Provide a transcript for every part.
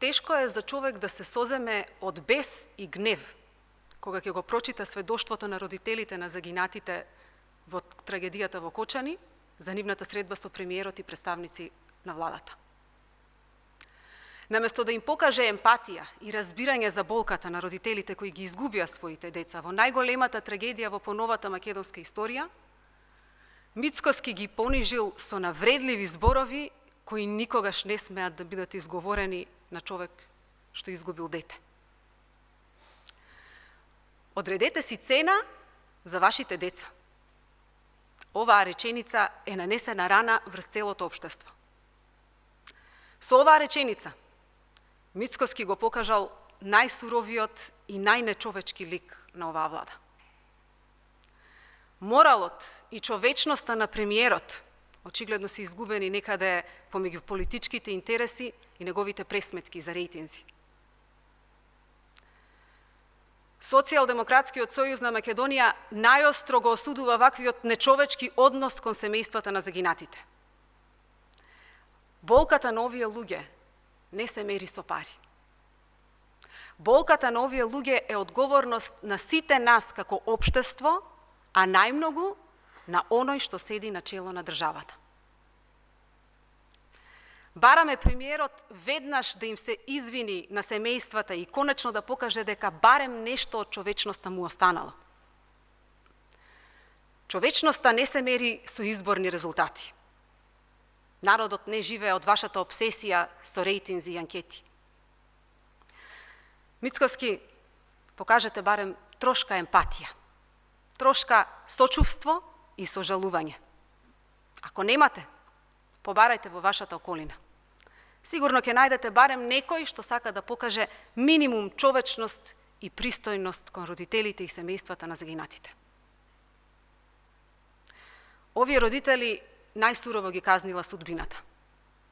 тешко е за човек да се соземе од бес и гнев, кога ќе го прочита сведоштвото на родителите на загинатите во трагедијата во Кочани, за нивната средба со премиерот и представници на владата. Наместо да им покаже емпатија и разбирање за болката на родителите кои ги изгубија своите деца во најголемата трагедија во поновата македонска историја, Мицкоски ги понижил со навредливи зборови кои никогаш не смеат да бидат изговорени на човек што изгубил дете. Одредете си цена за вашите деца. Оваа реченица е нанесена рана врз целото општество. Со оваа реченица Мицкоски го покажал најсуровиот и најнечовечки лик на оваа влада. Моралот и човечноста на премиерот очигледно се изгубени некаде помеѓу политичките интереси и неговите пресметки за рейтинзи. Социјалдемократскиот сојуз на Македонија најостро го осудува ваквиот нечовечки однос кон семејствата на загинатите. Болката на овие луѓе не се мери со пари. Болката на овие луѓе е одговорност на сите нас како општество, а најмногу на оној што седи на чело на државата. Бараме премиерот веднаш да им се извини на семејствата и конечно да покаже дека барем нешто од човечноста му останало. Човечноста не се мери со изборни резултати. Народот не живее од вашата обсесија со рейтинзи и анкети. Мицкоски, покажете барем трошка емпатија, трошка сочувство и сожалување. Ако немате, побарајте во вашата околина. Сигурно ќе најдете барем некој што сака да покаже минимум човечност и пристојност кон родителите и семејствата на загинатите. Овие родители најсурово ги казнила судбината,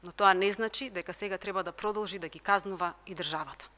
но тоа не значи дека сега треба да продолжи да ги казнува и државата.